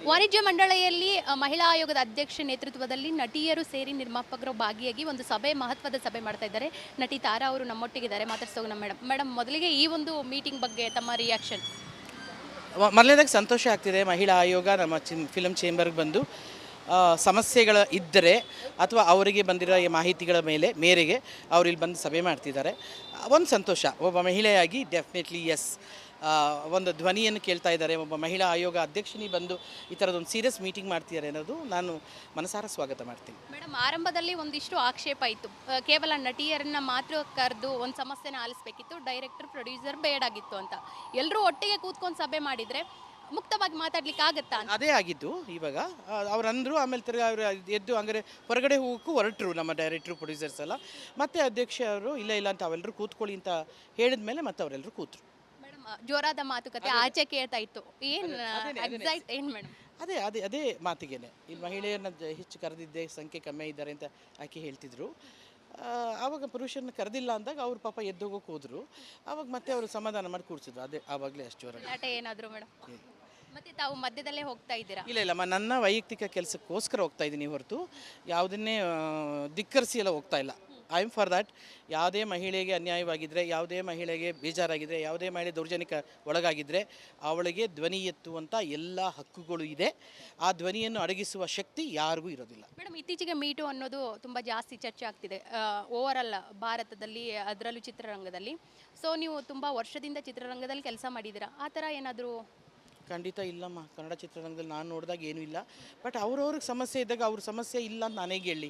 ವಾಣಿಜ್ಯ ಮಂಡಳಿಯಲ್ಲಿ ಮಹಿಳಾ ಆಯೋಗದ ಅಧ್ಯಕ್ಷ ನೇತೃತ್ವದಲ್ಲಿ ನಟಿಯರು ಸೇರಿ ನಿರ್ಮಾಪಕರು ಭಾಗಿಯಾಗಿ ಒಂದು ಮಹತ್ವದ ಸಭೆ ಮಾಡ್ತಾ ಇದ್ದಾರೆ. ನಟಿ ತಾರಾ ಅವರು ನಮ್ಮೊಟ್ಟಿಗಿದ್ದಾರೆ, ಮಾತಾಡ್ಸೋಣ. ಮೇಡಮ್ ಮೊದಲಿಗೆ ಈ ಒಂದು ಮೀಟಿಂಗ್ ಬಗ್ಗೆ ತಮ್ಮ ರಿಯಾಕ್ಷನ್? ಮೊದಲನೇದಾಗಿ ಸಂತೋಷ ಆಗ್ತಿದೆ. ಮಹಿಳಾ ಆಯೋಗ ನಮ್ಮ ಫಿಲಮ್ ಚೇಂಬರ್ಗೆ ಬಂದು ಸಮಸ್ಯೆಗಳ ಇದ್ದರೆ ಅಥವಾ ಅವರಿಗೆ ಬಂದಿರೋ ಈ ಮಾಹಿತಿಗಳ ಮೇರೆಗೆ ಅವ್ರು ಇಲ್ಲಿ ಬಂದು ಸಭೆ ಮಾಡ್ತಿದ್ದಾರೆ. ಒಂದು ಸಂತೋಷ. ಒಬ್ಬ ಮಹಿಳೆಯಾಗಿ ಡೆಫಿನೆಟ್ಲಿ ಎಸ್, ಒಂದು ಧ್ವನಿಯನ್ನು ಕೇಳ್ತಾ ಇದ್ದಾರೆ. ಒಬ್ಬ ಮಹಿಳಾ ಆಯೋಗ ಅಧ್ಯಕ್ಷನಿ ಬಂದು ಈ ಥರದೊಂದು ಸೀರಿಯಸ್ ಮೀಟಿಂಗ್ ಮಾಡ್ತಿದ್ದಾರೆ ಅನ್ನೋದು ನಾನು ಮನಸಾರ ಸ್ವಾಗತ ಮಾಡ್ತೀನಿ. ಮೇಡಮ್, ಆರಂಭದಲ್ಲಿ ಒಂದಿಷ್ಟು ಆಕ್ಷೇಪ ಇತ್ತು. ಕೇವಲ ನಟಿಯರನ್ನ ಮಾತ್ರ ಕರೆದು ಒಂದು ಸಮಸ್ಯೆನ ಆಲಿಸಬೇಕಿತ್ತು, ಡೈರೆಕ್ಟರ್ ಪ್ರೊಡ್ಯೂಸರ್ ಬೇಡಾಗಿತ್ತು ಅಂತ. ಎಲ್ಲರೂ ಒಟ್ಟಿಗೆ ಕೂತ್ಕೊಂಡು ಸಭೆ ಮಾಡಿದರೆ ಮುಕ್ತವಾಗಿ ಮಾತಾಡ್ಲಿಕ್ಕೆ ಆಗತ್ತಾ? ಅದೇ ಆಗಿದ್ದು. ಇವಾಗ ಅವ್ರು ಅಂದರು, ಆಮೇಲೆ ತಿರ್ಗಿ ಅವರು ಎದ್ದು ಹಂಗಾರೆ ಹೊರಗಡೆ ಹೋಗೋಕ್ಕೂ ಹೊರಟರು ನಮ್ಮ ಡೈರೆಕ್ಟ್ರು ಪ್ರೊಡ್ಯೂಸರ್ಸ್ ಎಲ್ಲ. ಮತ್ತೆ ಅಧ್ಯಕ್ಷ ಅವರು ಇಲ್ಲ ಅಂತ ಅವೆಲ್ಲರೂ ಕೂತ್ಕೊಳ್ಳಿ ಅಂತ ಹೇಳಿದ ಮೇಲೆ ಮತ್ತೆ ಅವರೆಲ್ಲರೂ ಕೂತರು. ಮೇಡಮ್, ಜೋರಾದ ಮಾತುಕತೆ ಆಚೆ ಕೇಳ್ತಾ ಇತ್ತು. ಏನು ಮೇಡಮ್? ಅದೇ ಮಾತಿಗೆನೆ ಇಲ್ಲಿ ಮಹಿಳೆಯರನ್ನ ಹೆಚ್ಚು ಕರೆದಿದ್ದೆ, ಸಂಖ್ಯೆ ಕಮ್ಮಿ ಇದ್ದಾರೆ ಅಂತ ಆಕೆ ಹೇಳ್ತಿದ್ರು. ಆವಾಗ ಪುರುಷರನ್ನ ಕರೆದಿಲ್ಲ ಅಂದಾಗ ಅವ್ರ ಪಾಪ ಎದ್ದೋಗೋಕೆ ಹೋದ್ರು. ಆವಾಗ ಮತ್ತೆ ಅವರು ಸಮಾಧಾನ ಮಾಡಿ ಕೂರಿಸಿದ್ರು. ಅದೇ ಆವಾಗಲೇ ಅಷ್ಟು ಜೋರ ಏನಾದರೂ ಮೇಡಮ್? ಮತ್ತೆ ತಾವು ಮಧ್ಯದಲ್ಲೇ ಹೋಗ್ತಾ ಇದ್ದೀರಾ? ಇಲ್ಲ, ನನ್ನ ವೈಯಕ್ತಿಕ ಕೆಲಸಕ್ಕೋಸ್ಕರ ಹೋಗ್ತಾ ಇದ್ದೀನಿ ಹೊರತು ಯಾವುದನ್ನೇ ಧಿಕ್ಕರಿಸಿ ಎಲ್ಲ ಹೋಗ್ತಾ ಇಲ್ಲ. I am for that. ಯಾವುದೇ ಮಹಿಳೆಗೆ ಅನ್ಯಾಯವಾಗಿದ್ದರೆ, ಯಾವುದೇ ಮಹಿಳೆಗೆ ಬೇಜಾರಾಗಿದ್ದರೆ, ಯಾವುದೇ ಮಹಿಳೆ ದೌರ್ಜನ್ಯಕ್ಕೆ ಒಳಗಾಗಿದ್ದರೆ ಅವಳಿಗೆ ಧ್ವನಿ ಎತ್ತುವಂಥ ಎಲ್ಲ ಹಕ್ಕುಗಳು ಇದೆ. ಆ ಧ್ವನಿಯನ್ನು ಅಡಗಿಸುವ ಶಕ್ತಿ ಯಾರಿಗೂ ಇರೋದಿಲ್ಲ. ಮೇಡಮ್, ಇತ್ತೀಚೆಗೆ ಮೀಟು ಅನ್ನೋದು ತುಂಬ ಜಾಸ್ತಿ ಚರ್ಚೆ ಆಗ್ತಿದೆ ಓವರಾಲ್ ಭಾರತದಲ್ಲಿ, ಅದರಲ್ಲೂ ಚಿತ್ರರಂಗದಲ್ಲಿ. ಸೊ ನೀವು ತುಂಬ ವರ್ಷದಿಂದ ಚಿತ್ರರಂಗದಲ್ಲಿ ಕೆಲಸ ಮಾಡಿದ್ದೀರಾ, ಆ ಥರ ಏನಾದರೂ? ಖಂಡಿತ ಇಲ್ಲಮ್ಮ. ಕನ್ನಡ ಚಿತ್ರರಂಗದಲ್ಲಿ ನಾನು ನೋಡಿದಾಗ ಏನೂ ಇಲ್ಲ. ಬಟ್ ಅವ್ರವ್ರಿಗೆ ಸಮಸ್ಯೆ ಇದ್ದಾಗ ಅವ್ರ ಸಮಸ್ಯೆ ಇಲ್ಲ ಅಂತ ನಾನೇಗೆ ಹೇಳಿ,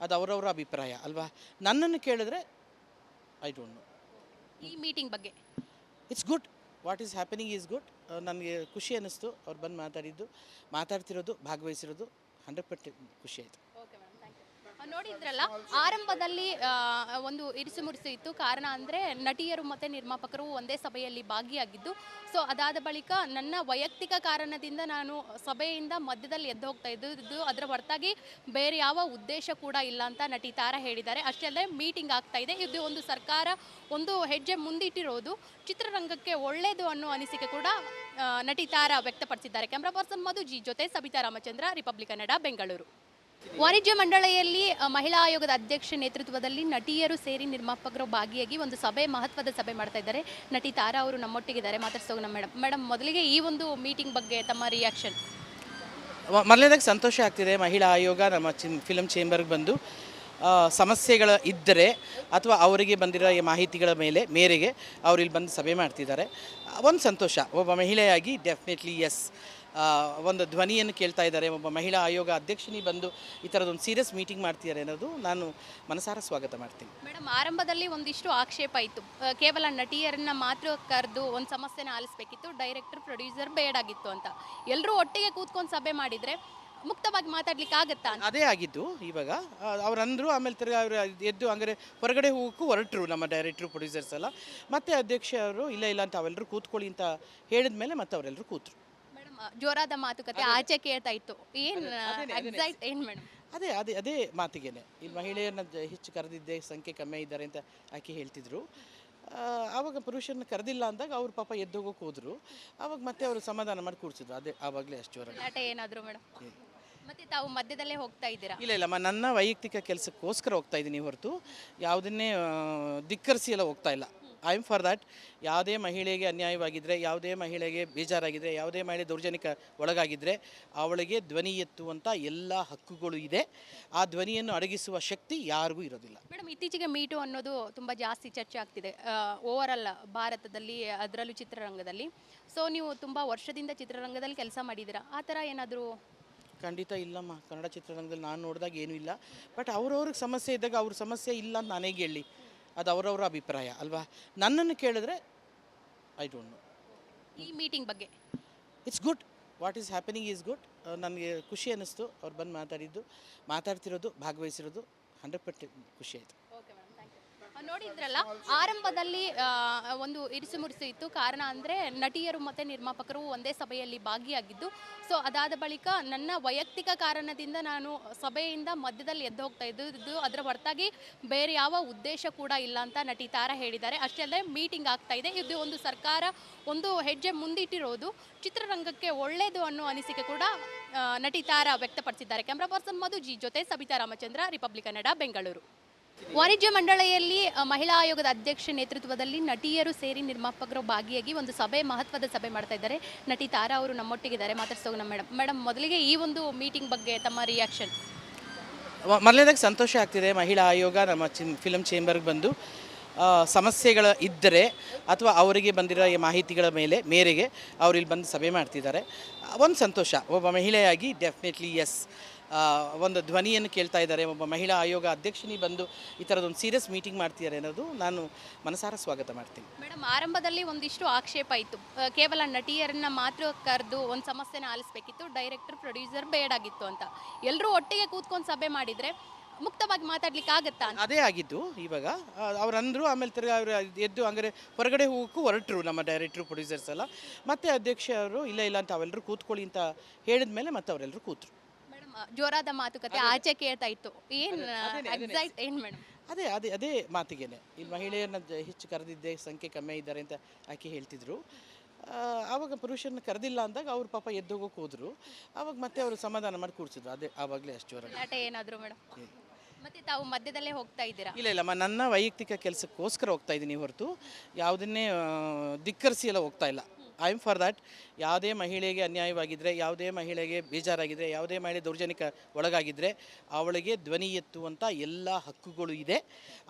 ಅದು ಅವರವರ ಅಭಿಪ್ರಾಯ ಅಲ್ವಾ. ನನ್ನನ್ನು ಕೇಳಿದ್ರೆ ಐ ಡೋಂಟ್ ನೋ. ಈ ಮೀಟಿಂಗ್ ಬಗ್ಗೆ it's good. What is happening is good. ನನಗೆ ಖುಷಿ ಅನ್ನಿಸ್ತು ಅವ್ರು ಬಂದು ಮಾತಾಡ್ತಿರೋದು, ಭಾಗವಹಿಸಿರೋದು 100% ಖುಷಿ ಆಯಿತು. ನೋಡಿದ್ರಲ್ಲ, ಆರಂಭದಲ್ಲಿ ಒಂದು ಇರಿಸುಮುರಿಸು ಇತ್ತು. ಕಾರಣ ಅಂದರೆ ನಟಿಯರು ಮತ್ತು ನಿರ್ಮಾಪಕರು ಒಂದೇ ಸಭೆಯಲ್ಲಿ ಭಾಗಿಯಾಗಿದ್ದು. ಸೊ ಅದಾದ ಬಳಿಕ ನನ್ನ ವೈಯಕ್ತಿಕ ಕಾರಣದಿಂದ ನಾನು ಸಭೆಯಿಂದ ಮಧ್ಯದಲ್ಲಿ ಎದ್ದು ಹೋಗ್ತಾ ಇದ್ದು, ಅದರ ಹೊರತಾಗಿ ಬೇರೆ ಯಾವ ಉದ್ದೇಶ ಕೂಡ ಇಲ್ಲ ಅಂತ ನಟಿ ತಾರಾ ಹೇಳಿದ್ದಾರೆ. ಅಷ್ಟೇ ಅಲ್ಲದೆ ಮೀಟಿಂಗ್ ಆಗ್ತಾ ಇದೆ, ಇದು ಒಂದು ಸರ್ಕಾರ ಒಂದು ಹೆಜ್ಜೆ ಮುಂದಿಟ್ಟಿರೋದು ಚಿತ್ರರಂಗಕ್ಕೆ ಒಳ್ಳೆಯದು ಅನ್ನೋ ಅನಿಸಿಕೆ ಕೂಡ ನಟಿ ತಾರಾ ವ್ಯಕ್ತಪಡಿಸಿದ್ದಾರೆ. ಕ್ಯಾಮ್ರಾ ಪರ್ಸನ್ ಮಧು ಜಿ ಜೊತೆ ಸಬಿತಾ ರಾಮಚಂದ್ರ, ರಿಪಬ್ಲಿಕ್ ಕನ್ನಡ, ಬೆಂಗಳೂರು. ವಾಣಿಜ್ಯ ಮಂಡಳಿಯಲ್ಲಿ ಮಹಿಳಾ ಆಯೋಗದ ಅಧ್ಯಕ್ಷ ನೇತೃತ್ವದಲ್ಲಿ ನಟಿಯರು ಸೇರಿ ನಿರ್ಮಾಪಕರು ಭಾಗಿಯಾಗಿ ಒಂದು ಮಹತ್ವದ ಸಭೆ ಮಾಡ್ತಾ ಇದ್ದಾರೆ. ನಟಿ ತಾರಾ ಅವರು ನಮ್ಮೊಟ್ಟಿಗಿದ್ದಾರೆ, ಮಾತಾಡ್ಸೋಣ. ಮೇಡಮ್ ಮೊದಲಿಗೆ ಈ ಒಂದು ಮೀಟಿಂಗ್ ಬಗ್ಗೆ ತಮ್ಮ ರಿಯಾಕ್ಷನ್? ಮೊದಲನೇದಾಗಿ ಸಂತೋಷ ಆಗ್ತಿದೆ. ಮಹಿಳಾ ಆಯೋಗ ನಮ್ಮ ಫಿಲಮ್ ಚೇಂಬರ್ಗೆ ಬಂದು ಸಮಸ್ಯೆಗಳ ಇದ್ದರೆ ಅಥವಾ ಅವರಿಗೆ ಬಂದಿರೋ ಈ ಮಾಹಿತಿಗಳ ಮೇರೆಗೆ ಅವ್ರು ಇಲ್ಲಿ ಬಂದು ಸಭೆ ಮಾಡ್ತಿದ್ದಾರೆ. ಒಂದು ಸಂತೋಷ. ಒಬ್ಬ ಮಹಿಳೆಯಾಗಿ ಡೆಫಿನೆಟ್ಲಿ ಎಸ್, ಒಂದು ಧ್ವನಿಯನ್ನು ಕೇಳ್ತಾ ಇದ್ದಾರೆ. ಒಬ್ಬ ಮಹಿಳಾ ಆಯೋಗ ಅಧ್ಯಕ್ಷನಿ ಬಂದು ಈ ಥರದೊಂದು ಸೀರಿಯಸ್ ಮೀಟಿಂಗ್ ಮಾಡ್ತಿದ್ದಾರೆ ಅನ್ನೋದು ನಾನು ಮನಸಾರ ಸ್ವಾಗತ ಮಾಡ್ತೀನಿ. ಮೇಡಮ್, ಆರಂಭದಲ್ಲಿ ಒಂದಿಷ್ಟು ಆಕ್ಷೇಪ ಇತ್ತು. ಕೇವಲ ನಟಿಯರನ್ನ ಮಾತ್ರ ಕರೆದು ಒಂದು ಸಮಸ್ಯೆನ ಆಲಿಸಬೇಕಿತ್ತು, ಡೈರೆಕ್ಟರ್ ಪ್ರೊಡ್ಯೂಸರ್ ಬೇಡಾಗಿತ್ತು ಅಂತ. ಎಲ್ಲರೂ ಒಟ್ಟಿಗೆ ಕೂತ್ಕೊಂಡು ಸಭೆ ಮಾಡಿದರೆ ಮುಕ್ತವಾಗಿ ಮಾತಾಡ್ಲಿಕ್ಕೆ ಆಗತ್ತಾ? ಅದೇ ಆಗಿದ್ದು. ಇವಾಗ ಅವ್ರು ಅಂದರು, ಆಮೇಲೆ ತಿರ್ಗಿ ಅವರು ಎದ್ದು ಹಂಗಾರೆ ಹೊರಗಡೆ ಹೋಗೋಕ್ಕೂ ಹೊರಟರು ನಮ್ಮ ಡೈರೆಕ್ಟ್ರು ಪ್ರೊಡ್ಯೂಸರ್ಸ್ ಎಲ್ಲ. ಮತ್ತೆ ಅಧ್ಯಕ್ಷ ಅವರು ಇಲ್ಲ ಅಂತ ಅವೆಲ್ಲರೂ ಕೂತ್ಕೊಳ್ಳಿ ಅಂತ ಹೇಳಿದ ಮೇಲೆ ಮತ್ತೆ ಅವರೆಲ್ಲರೂ ಕೂತರು. ಮೇಡಮ್, ಜೋರಾದ ಮಾತುಕತೆ ಆಚೆ ಕೇಳ್ತಾ ಇತ್ತು. ಏನು ಮೇಡಮ್? ಅದೇ ಮಾತಿಗೆನೆ ಇಲ್ಲಿ ಮಹಿಳೆಯರನ್ನ ಹೆಚ್ಚು ಕರೆದಿದ್ದೆ, ಸಂಖ್ಯೆ ಕಮ್ಮಿ ಇದ್ದಾರೆ ಅಂತ ಆಕೆ ಹೇಳ್ತಿದ್ರು. ಆವಾಗ ಪುರುಷರನ್ನ ಕರೆದಿಲ್ಲ ಅಂದಾಗ ಅವ್ರ ಪಾಪ ಎದ್ದೋಗೋಕೆ ಹೋದ್ರು. ಆವಾಗ ಮತ್ತೆ ಅವರು ಸಮಾಧಾನ ಮಾಡಿ ಕೂರಿಸಿದ್ರು. ಅದೇ ಆವಾಗಲೇ ಅಷ್ಟು ಜೋರ ಏನಾದರೂ ಮೇಡಮ್? ಮತ್ತೆ ತಾವು ಮಧ್ಯದಲ್ಲೇ ಹೋಗ್ತಾ ಇದ್ದೀರಾ? ಇಲ್ಲ, ನನ್ನ ವೈಯಕ್ತಿಕ ಕೆಲಸಕ್ಕೋಸ್ಕರ ಹೋಗ್ತಾ ಇದ್ದೀನಿ ಹೊರತು ಯಾವುದನ್ನೇ ಧಿಕ್ಕರಿಸಿ ಎಲ್ಲ ಹೋಗ್ತಾ ಇಲ್ಲ. I am for that. ಯಾವುದೇ ಮಹಿಳೆಗೆ ಅನ್ಯಾಯವಾಗಿದ್ದರೆ, ಯಾವುದೇ ಮಹಿಳೆಗೆ ಬೇಜಾರಾಗಿದ್ದರೆ, ಯಾವುದೇ ಮಹಿಳೆ ದೌರ್ಜನ್ಯಕ್ಕೆ ಒಳಗಾಗಿದ್ದರೆ ಅವಳಿಗೆ ಧ್ವನಿ ಎತ್ತುವಂಥ ಎಲ್ಲ ಹಕ್ಕುಗಳು ಇದೆ. ಆ ಧ್ವನಿಯನ್ನು ಅಡಗಿಸುವ ಶಕ್ತಿ ಯಾರಿಗೂ ಇರೋದಿಲ್ಲ. ಮೇಡಮ್, ಇತ್ತೀಚೆಗೆ ಮೀಟು ಅನ್ನೋದು ತುಂಬ ಜಾಸ್ತಿ ಚರ್ಚೆ ಆಗ್ತಿದೆ ಓವರಾಲ್ ಭಾರತದಲ್ಲಿ, ಅದರಲ್ಲೂ ಚಿತ್ರರಂಗದಲ್ಲಿ. ಸೊ ನೀವು ತುಂಬ ವರ್ಷದಿಂದ ಚಿತ್ರರಂಗದಲ್ಲಿ ಕೆಲಸ ಮಾಡಿದ್ದೀರಾ, ಆ ಥರ ಏನಾದರೂ? ಖಂಡಿತ ಇಲ್ಲಮ್ಮ. ಕನ್ನಡ ಚಿತ್ರರಂಗದಲ್ಲಿ ನಾನು ನೋಡಿದಾಗ ಏನೂ ಇಲ್ಲ. ಬಟ್ ಅವ್ರವ್ರಿಗೆ ಸಮಸ್ಯೆ ಇದ್ದಾಗ ಅವ್ರ ಸಮಸ್ಯೆ ಇಲ್ಲ ಅಂತ ನಾನೇಗೆ ಹೇಳಿ, ಅದು ಅವರವರ ಅಭಿಪ್ರಾಯ ಅಲ್ವಾ. ನನ್ನನ್ನು ಕೇಳಿದ್ರೆ ಐ ಡೋಂಟ್ ನೋ. ಈ ಮೀಟಿಂಗ್ ಬಗ್ಗೆ it's good. What is happening is good. ನನಗೆ ಖುಷಿ ಅನ್ನಿಸ್ತು ಅವ್ರು ಬಂದು ಮಾತಾಡ್ತಿರೋದು, ಭಾಗವಹಿಸಿರೋದು 100% ಖುಷಿ ಆಯಿತು. ನೋಡಿದ್ರಲ್ಲ ಆರಂಭದಲ್ಲಿ ಒಂದು ಇರಿಸು ಮುರಿಸು ಇತ್ತು. ಕಾರಣ ಅಂದರೆ ನಟಿಯರು ಮತ್ತು ನಿರ್ಮಾಪಕರು ಒಂದೇ ಸಭೆಯಲ್ಲಿ ಭಾಗಿಯಾಗಿದ್ದು. ಸೊ ಅದಾದ ಬಳಿಕ ನನ್ನ ವೈಯಕ್ತಿಕ ಕಾರಣದಿಂದ ನಾನು ಸಭೆಯಿಂದ ಮಧ್ಯದಲ್ಲಿ ಎದ್ದು ಹೋಗ್ತಾ ಇದ್ದು. ಅದರ ಹೊರತಾಗಿ ಬೇರೆ ಯಾವ ಉದ್ದೇಶ ಕೂಡ ಇಲ್ಲ ಅಂತ ನಟಿ ತಾರಾ ಹೇಳಿದ್ದಾರೆ. ಅಷ್ಟೇ ಅಲ್ಲದೆ ಮೀಟಿಂಗ್ ಆಗ್ತಾ ಇದೆ. ಇದು ಒಂದು ಸರ್ಕಾರ ಒಂದು ಹೆಜ್ಜೆ ಮುಂದಿಟ್ಟಿರೋದು ಚಿತ್ರರಂಗಕ್ಕೆ ಒಳ್ಳೆಯದು ಅನ್ನೋ ಅನಿಸಿಕೆ ಕೂಡ ನಟಿ ತಾರಾ ವ್ಯಕ್ತಪಡಿಸಿದ್ದಾರೆ. ಕ್ಯಾಮ್ರಾ ಪರ್ಸನ್ ಮಧು ಜಿ ಜೊತೆ ಸಬಿತಾ ರಾಮಚಂದ್ರ, ರಿಪಬ್ಲಿಕ್ ಕನ್ನಡ, ಬೆಂಗಳೂರು. ವಾಣಿಜ್ಯ ಮಂಡಳಿಯಲ್ಲಿ ಮಹಿಳಾ ಆಯೋಗದ ಅಧ್ಯಕ್ಷ ನೇತೃತ್ವದಲ್ಲಿ ನಟಿಯರು ಸೇರಿ ನಿರ್ಮಾಪಕರು ಭಾಗಿಯಾಗಿ ಒಂದು ಮಹತ್ವದ ಸಭೆ ಮಾಡ್ತಾ ಇದ್ದಾರೆ. ನಟಿ ತಾರಾ ಅವರು ನಮ್ಮೊಟ್ಟಿಗಿದ್ದಾರೆ, ಮಾತಾಡ್ಸೋಣ. ಮೇಡಮ್ ಮೊದಲಿಗೆ ಈ ಒಂದು ಮೀಟಿಂಗ್ ಬಗ್ಗೆ ತಮ್ಮ ರಿಯಾಕ್ಷನ್? ಮೊದಲನೇದಾಗಿ ಸಂತೋಷ ಆಗ್ತಿದೆ. ಮಹಿಳಾ ಆಯೋಗ ನಮ್ಮ ಫಿಲಮ್ ಚೇಂಬರ್ಗೆ ಬಂದು ಸಮಸ್ಯೆಗಳ ಇದ್ದರೆ ಅಥವಾ ಅವರಿಗೆ ಬಂದಿರೋ ಈ ಮಾಹಿತಿಗಳ ಮೇರೆಗೆ ಅವ್ರು ಇಲ್ಲಿ ಬಂದು ಸಭೆ ಮಾಡ್ತಿದ್ದಾರೆ. ಒಂದು ಸಂತೋಷ. ಒಬ್ಬ ಮಹಿಳೆಯಾಗಿ ಡೆಫಿನೆಟ್ಲಿ ಎಸ್, ಒಂದು ಧ್ವನಿಯನ್ನು ಕೇಳ್ತಾ ಇದ್ದಾರೆ. ಒಬ್ಬ ಮಹಿಳಾ ಆಯೋಗ ಅಧ್ಯಕ್ಷನಿ ಬಂದು ಈ ಥರದೊಂದು ಸೀರಿಯಸ್ ಮೀಟಿಂಗ್ ಮಾಡ್ತಿದ್ದಾರೆ ಅನ್ನೋದು ನಾನು ಮನಸಾರ ಸ್ವಾಗತ ಮಾಡ್ತೀನಿ. ಮೇಡಮ್, ಆರಂಭದಲ್ಲಿ ಒಂದಿಷ್ಟು ಆಕ್ಷೇಪ ಇತ್ತು. ಕೇವಲ ನಟಿಯರನ್ನ ಮಾತ್ರ ಕರೆದು ಒಂದು ಸಮಸ್ಯೆನ ಆಲಿಸಬೇಕಿತ್ತು, ಡೈರೆಕ್ಟರ್ ಪ್ರೊಡ್ಯೂಸರ್ ಬೇಡಾಗಿತ್ತು ಅಂತ. ಎಲ್ಲರೂ ಒಟ್ಟಿಗೆ ಕೂತ್ಕೊಂಡು ಸಭೆ ಮಾಡಿದರೆ ಮುಕ್ತವಾಗಿ ಮಾತಾಡ್ಲಿಕ್ಕೆ ಆಗತ್ತಾ? ಅದೇ ಆಗಿದ್ದು. ಇವಾಗ ಅವ್ರು ಅಂದರು, ಆಮೇಲೆ ತಿರ್ಗಿ ಅವರು ಎದ್ದು ಹಂಗಾರೆ ಹೊರಗಡೆ ಹೋಗೋಕ್ಕೂ ಹೊರಟರು ನಮ್ಮ ಡೈರೆಕ್ಟ್ರು ಪ್ರೊಡ್ಯೂಸರ್ಸ್ ಎಲ್ಲ. ಮತ್ತೆ ಅಧ್ಯಕ್ಷ ಅವರು ಇಲ್ಲ ಅಂತ ಅವೆಲ್ಲರೂ ಕೂತ್ಕೊಳ್ಳಿ ಅಂತ ಹೇಳಿದ ಮೇಲೆ ಮತ್ತೆ ಅವರೆಲ್ಲರೂ ಕೂತರು. ಮೇಡಮ್, ಜೋರಾದ ಮಾತುಕತೆ ಆಚೆ ಕೇಳ್ತಾ ಇತ್ತು. ಏನು ಎಕ್ಸಾಕ್ಟ್ ಏನು ಮೇಡಮ್? ಅದೇ ಮಾತಿಗೆನೆ ಇಲ್ಲಿ ಮಹಿಳೆಯರನ್ನ ಹೆಚ್ಚು ಕರೆದಿದ್ದೆ, ಸಂಖ್ಯೆ ಕಮ್ಮಿ ಇದ್ದಾರೆ ಅಂತ ಆಕೆ ಹೇಳ್ತಿದ್ರು. ಆವಾಗ ಪುರುಷರನ್ನ ಕರೆದಿಲ್ಲ ಅಂದಾಗ ಅವ್ರ ಪಾಪ ಎದ್ದೋಗೋಕೆ ಹೋದ್ರು. ಆವಾಗ ಮತ್ತೆ ಅವರು ಸಮಾಧಾನ ಮಾಡಿ ಕೂರಿಸಿದ್ರು. ಅದೇ ಆವಾಗಲೇ ಅಷ್ಟು ಜೋರಾಗಿ. ಗಲಾಟೆ ಏನಾದರೂ ಮೇಡಮ್? ಮತ್ತೆ ತಾವು ಮಧ್ಯದಲ್ಲೇ ಹೋಗ್ತಾ ಇದ್ದೀರಾ? ಇಲ್ಲ, ನನ್ನ ವೈಯಕ್ತಿಕ ಕೆಲಸಕ್ಕೋಸ್ಕರ ಹೋಗ್ತಾ ಇದ್ದೀನಿ ಹೊರತು ಯಾವುದನ್ನೇ ಧಿಕ್ಕರಿಸಿ ಎಲ್ಲ ಹೋಗ್ತಾ ಇಲ್ಲ. I am for that. ಯಾವುದೇ ಮಹಿಳೆಗೆ ಅನ್ಯಾಯವಾಗಿದ್ದರೆ, ಯಾವುದೇ ಮಹಿಳೆಗೆ ಬೇಜಾರಾಗಿದ್ದರೆ, ಯಾವುದೇ ಮಹಿಳೆ ದೌರ್ಜನ್ಯಕ್ಕೆ ಒಳಗಾಗಿದ್ದರೆ ಅವಳಿಗೆ ಧ್ವನಿ ಎತ್ತುವಂಥ ಎಲ್ಲ ಹಕ್ಕುಗಳು ಇದೆ.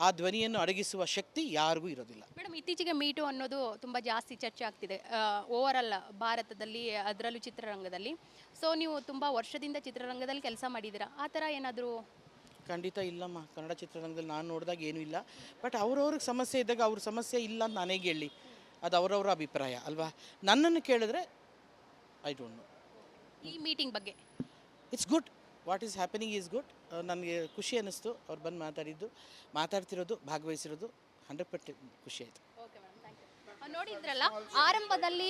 ಆ ಧ್ವನಿಯನ್ನು ಅಡಗಿಸುವ ಶಕ್ತಿ ಯಾರಿಗೂ ಇರೋದಿಲ್ಲ. ಮೇಡಮ್, ಇತ್ತೀಚೆಗೆ ಮೀಟು ಅನ್ನೋದು ತುಂಬ ಜಾಸ್ತಿ ಚರ್ಚೆ ಆಗ್ತಿದೆ ಓವರಾಲ್ ಭಾರತದಲ್ಲಿ, ಅದರಲ್ಲೂ ಚಿತ್ರರಂಗದಲ್ಲಿ. ಸೊ ನೀವು ತುಂಬ ವರ್ಷದಿಂದ ಚಿತ್ರರಂಗದಲ್ಲಿ ಕೆಲಸ ಮಾಡಿದ್ದೀರಾ, ಆ ಥರ ಏನಾದರೂ? ಖಂಡಿತ ಇಲ್ಲಮ್ಮ. ಕನ್ನಡ ಚಿತ್ರರಂಗದಲ್ಲಿ ನಾನು ನೋಡಿದಾಗ ಏನೂ ಇಲ್ಲ. ಬಟ್ ಅವ್ರವ್ರಿಗೆ ಸಮಸ್ಯೆ ಇದ್ದಾಗ ಅವ್ರ ಸಮಸ್ಯೆ ಇಲ್ಲ ಅಂತ ನಾನೇಗೆ ಹೇಳಿ, ಅದು ಅವರವರ ಅಭಿಪ್ರಾಯ ಅಲ್ವಾ. ನನ್ನನ್ನು ಕೇಳಿದ್ರೆ ಐ ಡೋಂಟ್ ನೋ. ಈ ಮೀಟಿಂಗ್ ಬಗ್ಗೆ it's good. What is happening is good. ನನಗೆ ಖುಷಿ ಅನ್ನಿಸ್ತು ಅವ್ರು ಬಂದು ಮಾತಾಡ್ತಿರೋದು, ಭಾಗವಹಿಸಿರೋದು 100% ಖುಷಿ ಆಯಿತು. ನೋಡಿದ್ರಲ್ಲ ಆರಂಭದಲ್ಲಿ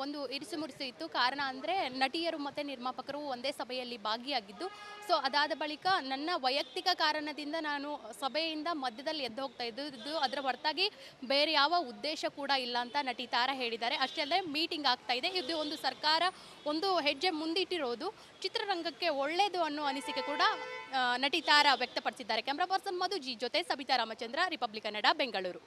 ಒಂದು ಇರಿಸು ಮುರಿಸು ಇತ್ತು. ಕಾರಣ ಅಂದರೆ ನಟಿಯರು ಮತ್ತು ನಿರ್ಮಾಪಕರು ಒಂದೇ ಸಭೆಯಲ್ಲಿ ಭಾಗಿಯಾಗಿದ್ದು. ಸೊ ಅದಾದ ಬಳಿಕ ನನ್ನ ವೈಯಕ್ತಿಕ ಕಾರಣದಿಂದ ನಾನು ಸಭೆಯಿಂದ ಮಧ್ಯದಲ್ಲಿ ಎದ್ದು ಹೋಗ್ತಾ ಇದ್ದು. ಅದರ ಹೊರತಾಗಿ ಬೇರೆ ಯಾವ ಉದ್ದೇಶ ಕೂಡ ಇಲ್ಲ ಅಂತ ನಟಿ ತಾರಾ ಹೇಳಿದ್ದಾರೆ. ಅಷ್ಟೇ ಅಲ್ಲದೆ ಮೀಟಿಂಗ್ ಆಗ್ತಾ ಇದೆ. ಇದು ಒಂದು ಸರ್ಕಾರ ಒಂದು ಹೆಜ್ಜೆ ಮುಂದಿಟ್ಟಿರೋದು ಚಿತ್ರರಂಗಕ್ಕೆ ಒಳ್ಳೆಯದು ಅನ್ನೋ ಅನಿಸಿಕೆ ಕೂಡ ನಟಿ ತಾರಾ ವ್ಯಕ್ತಪಡಿಸಿದ್ದಾರೆ. ಕ್ಯಾಮ್ರಾ ಪರ್ಸನ್ ಮಧು ಜಿ ಜೊತೆ ಸಬಿತಾ ರಾಮಚಂದ್ರ, ರಿಪಬ್ಲಿಕ್ ಕನ್ನಡ, ಬೆಂಗಳೂರು.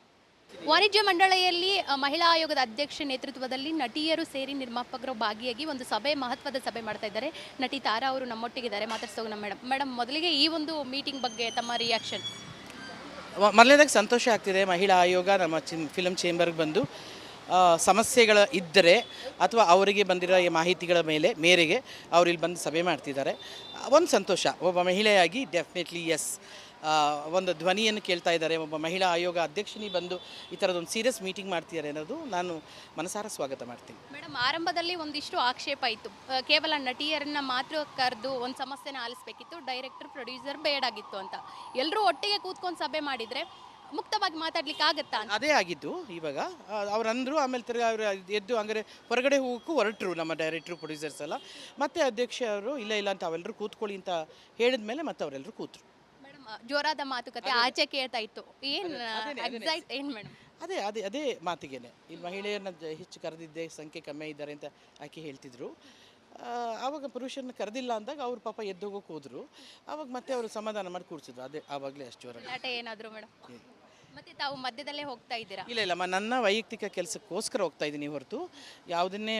ವಾಣಿಜ್ಯ ಮಂಡಳಿಯಲ್ಲಿ ಮಹಿಳಾ ಆಯೋಗದ ಅಧ್ಯಕ್ಷ ನೇತೃತ್ವದಲ್ಲಿ ನಟಿಯರು ಸೇರಿ ನಿರ್ಮಾಪಕರು ಭಾಗಿಯಾಗಿ ಒಂದು ಮಹತ್ವದ ಸಭೆ ಮಾಡ್ತಾ ಇದ್ದಾರೆ. ನಟಿ ತಾರಾ ಅವರು ನಮ್ಮೊಟ್ಟಿಗಿದ್ದಾರೆ, ಮಾತಾಡ್ಸೋಣ. ಮೇಡಮ್ ಮೊದಲಿಗೆ ಈ ಒಂದು ಮೀಟಿಂಗ್ ಬಗ್ಗೆ ತಮ್ಮ ರಿಯಾಕ್ಷನ್? ಮೊದಲನೇದಾಗಿ ಸಂತೋಷ ಆಗ್ತಿದೆ. ಮಹಿಳಾ ಆಯೋಗ ನಮ್ಮ ಫಿಲಮ್ ಚೇಂಬರ್ಗೆ ಬಂದು ಸಮಸ್ಯೆಗಳ ಇದ್ದರೆ ಅಥವಾ ಅವರಿಗೆ ಬಂದಿರೋ ಈ ಮಾಹಿತಿಗಳ ಮೇರೆಗೆ ಅವ್ರು ಇಲ್ಲಿ ಬಂದು ಸಭೆ ಮಾಡ್ತಿದ್ದಾರೆ. ಒಂದು ಸಂತೋಷ. ಒಬ್ಬ ಮಹಿಳೆಯಾಗಿ ಡೆಫಿನೆಟ್ಲಿ ಎಸ್, ಒಂದು ಧ್ವನಿಯನ್ನು ಕೇಳ್ತಾ ಇದ್ದಾರೆ. ಒಬ್ಬ ಮಹಿಳಾ ಆಯೋಗ ಅಧ್ಯಕ್ಷನಿ ಬಂದು ಈ ಥರದೊಂದು ಸೀರಿಯಸ್ ಮೀಟಿಂಗ್ ಮಾಡ್ತಿದ್ದಾರೆ ಅನ್ನೋದು ನಾನು ಮನಸಾರ ಸ್ವಾಗತ ಮಾಡ್ತೀನಿ. ಮೇಡಮ್, ಆರಂಭದಲ್ಲಿ ಒಂದಿಷ್ಟು ಆಕ್ಷೇಪ ಇತ್ತು. ಕೇವಲ ನಟಿಯರನ್ನ ಮಾತ್ರ ಕರೆದು ಒಂದು ಸಮಸ್ಯೆನ ಆಲಿಸಬೇಕಿತ್ತು, ಡೈರೆಕ್ಟರ್ ಪ್ರೊಡ್ಯೂಸರ್ ಬೇಡಾಗಿತ್ತು ಅಂತ. ಎಲ್ಲರೂ ಒಟ್ಟಿಗೆ ಕೂತ್ಕೊಂಡು ಸಭೆ ಮಾಡಿದರೆ ಮುಕ್ತವಾಗಿ ಮಾತಾಡ್ಲಿಕ್ಕೆ ಆಗತ್ತಾ? ಅದೇ ಆಗಿದ್ದು. ಇವಾಗ ಅವ್ರು ಅಂದರು, ಆಮೇಲೆ ತಿರ್ಗಿ ಅವರು ಎದ್ದು ಹಂಗಾರೆ ಹೊರಗಡೆ ಹೋಗೋಕ್ಕೂ ಹೊರಟರು ನಮ್ಮ ಡೈರೆಕ್ಟ್ರು ಪ್ರೊಡ್ಯೂಸರ್ಸ್ ಎಲ್ಲ. ಮತ್ತೆ ಅಧ್ಯಕ್ಷ ಅವರು ಇಲ್ಲ ಅಂತ ಅವೆಲ್ಲರೂ ಕೂತ್ಕೊಳ್ಳಿ ಅಂತ ಹೇಳಿದ ಮೇಲೆ ಮತ್ತೆ ಅವರೆಲ್ಲರೂ ಕೂತರು. ಮೇಡಮ್, ಜೋರಾದ ಮಾತುಕತೆ ಆಚೆ ಕೇಳ್ತಾ ಇತ್ತು. ಏನು ಎಕ್ಸಾಕ್ಟ್ ಏನು ಮೇಡಮ್? ಅದೇ ಮಾತಿಗೆನೆ ಇಲ್ಲಿ ಮಹಿಳೆಯರನ್ನ ಹೆಚ್ಚು ಕರೆದಿದ್ದೆ, ಸಂಖ್ಯೆ ಕಮ್ಮಿ ಇದ್ದಾರೆ ಅಂತ ಆಕೆ ಹೇಳ್ತಿದ್ರು. ಆವಾಗ ಪುರುಷರನ್ನ ಕರೆದಿಲ್ಲ ಅಂದಾಗ ಅವ್ರ ಪಾಪ ಎದ್ದೋಗೋಕೆ ಹೋದ್ರು. ಆವಾಗ ಮತ್ತೆ ಅವರು ಸಮಾಧಾನ ಮಾಡಿ ಕೂರಿಸಿದ್ರು. ಅದೇ ಆವಾಗಲೇ ಅಷ್ಟು ಜೋರಾಗಿ. ಗಲಾಟೆ ಏನಾದರೂ ಮೇಡಮ್? ಮತ್ತೆ ತಾವು ಮಧ್ಯದಲ್ಲೇ ಹೋಗ್ತಾ ಇದ್ದೀರಾ? ಇಲ್ಲ, ನನ್ನ ವೈಯಕ್ತಿಕ ಕೆಲಸಕ್ಕೋಸ್ಕರ ಹೋಗ್ತಾ ಇದ್ದೀನಿ ಹೊರತು ಯಾವುದನ್ನೇ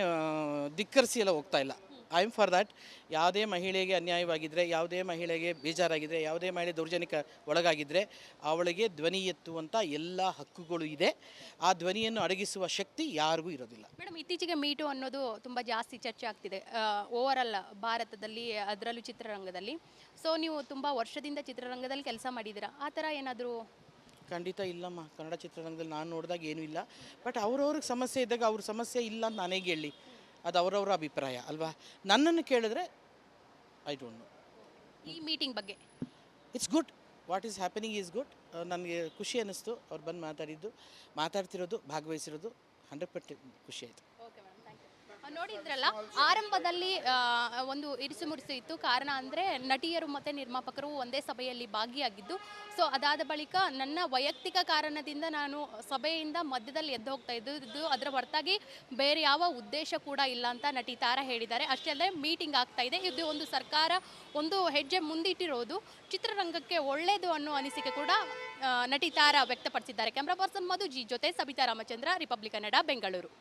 ಧಿಕ್ಕರಿಸಿ ಎಲ್ಲ ಹೋಗ್ತಾ ಇಲ್ಲ. I am for that. ಯಾವುದೇ ಮಹಿಳೆಗೆ ಅನ್ಯಾಯವಾಗಿದ್ದರೆ, ಯಾವುದೇ ಮಹಿಳೆಗೆ ಬೇಜಾರಾಗಿದ್ದರೆ, ಯಾವುದೇ ಮಹಿಳೆ ದೌರ್ಜನ್ಯಕ್ಕೆ ಒಳಗಾಗಿದ್ದರೆ ಅವಳಿಗೆ ಧ್ವನಿ ಎತ್ತುವಂಥ ಎಲ್ಲ ಹಕ್ಕುಗಳು ಇದೆ. ಆ ಧ್ವನಿಯನ್ನು ಅಡಗಿಸುವ ಶಕ್ತಿ ಯಾರಿಗೂ ಇರೋದಿಲ್ಲ. ಮೇಡಮ್, ಇತ್ತೀಚೆಗೆ ಮೀಟು ಅನ್ನೋದು ತುಂಬ ಜಾಸ್ತಿ ಚರ್ಚೆ ಆಗ್ತಿದೆ ಓವರಾಲ್ ಭಾರತದಲ್ಲಿ, ಅದರಲ್ಲೂ ಚಿತ್ರರಂಗದಲ್ಲಿ. ಸೊ ನೀವು ತುಂಬ ವರ್ಷದಿಂದ ಚಿತ್ರರಂಗದಲ್ಲಿ ಕೆಲಸ ಮಾಡಿದ್ದೀರಾ, ಆ ಥರ ಏನಾದರೂ? ಖಂಡಿತ ಇಲ್ಲಮ್ಮ. ಕನ್ನಡ ಚಿತ್ರರಂಗದಲ್ಲಿ ನಾನು ನೋಡಿದಾಗ ಏನೂ ಇಲ್ಲ. ಬಟ್ ಅವ್ರವ್ರಿಗೆ ಸಮಸ್ಯೆ ಇದ್ದಾಗ ಅವ್ರ ಸಮಸ್ಯೆ ಇಲ್ಲ ಅಂತ ನಾನೇಗೆ ಹೇಳಿ, ಅದು ಅವರವರ ಅಭಿಪ್ರಾಯ ಅಲ್ವಾ. ನನ್ನನ್ನು ಕೇಳಿದ್ರೆ ಐ ಡೋಂಟ್ ನೋ. ಈ ಮೀಟಿಂಗ್ ಬಗ್ಗೆ it's good. What is happening is good. ನನಗೆ ಖುಷಿ ಅನ್ನಿಸ್ತು ಅವ್ರು ಬಂದು ಮಾತಾಡ್ತಿರೋದು, ಭಾಗವಹಿಸಿರೋದು 100% ಖುಷಿ ಆಯಿತು. Okay madam, thank you. ನೋಡಿದ್ರಲ್ಲ, ಆರಂಭದಲ್ಲಿ ಒಂದು ಇರಿಸು ಮುರಿಸು ಇತ್ತು. ಕಾರಣ ಅಂದರೆ ನಟಿಯರು ಮತ್ತು ನಿರ್ಮಾಪಕರು ಒಂದೇ ಸಭೆಯಲ್ಲಿ ಭಾಗಿಯಾಗಿದ್ದು. ಸೊ ಅದಾದ ಬಳಿಕ ನನ್ನ ವೈಯಕ್ತಿಕ ಕಾರಣದಿಂದ ನಾನು ಸಭೆಯಿಂದ ಮಧ್ಯದಲ್ಲಿ ಎದ್ದು ಹೋಗ್ತಾ ಇದ್ದು. ಅದರ ಹೊರತಾಗಿ ಬೇರೆ ಯಾವ ಉದ್ದೇಶ ಕೂಡ ಇಲ್ಲ ಅಂತ ನಟಿ ತಾರಾ ಹೇಳಿದ್ದಾರೆ. ಅಷ್ಟೇ ಅಲ್ಲದೆ ಮೀಟಿಂಗ್ ಆಗ್ತಾ ಇದೆ, ಇದು ಒಂದು ಸರ್ಕಾರ ಒಂದು ಹೆಜ್ಜೆ ಮುಂದಿಟ್ಟಿರೋದು ಚಿತ್ರರಂಗಕ್ಕೆ ಒಳ್ಳೆಯದು ಅನ್ನೋ ಅನಿಸಿಕೆ ಕೂಡ ನಟಿ ತಾರಾ ವ್ಯಕ್ತಪಡಿಸಿದ್ದಾರೆ. ಕ್ಯಾಮ್ರಾ ಪರ್ಸನ್ ಮಧು ಜಿ ಜೊತೆ ಸಬಿತಾ ರಾಮಚಂದ್ರ, ರಿಪಬ್ಲಿಕ್ ಕನ್ನಡ, ಬೆಂಗಳೂರು.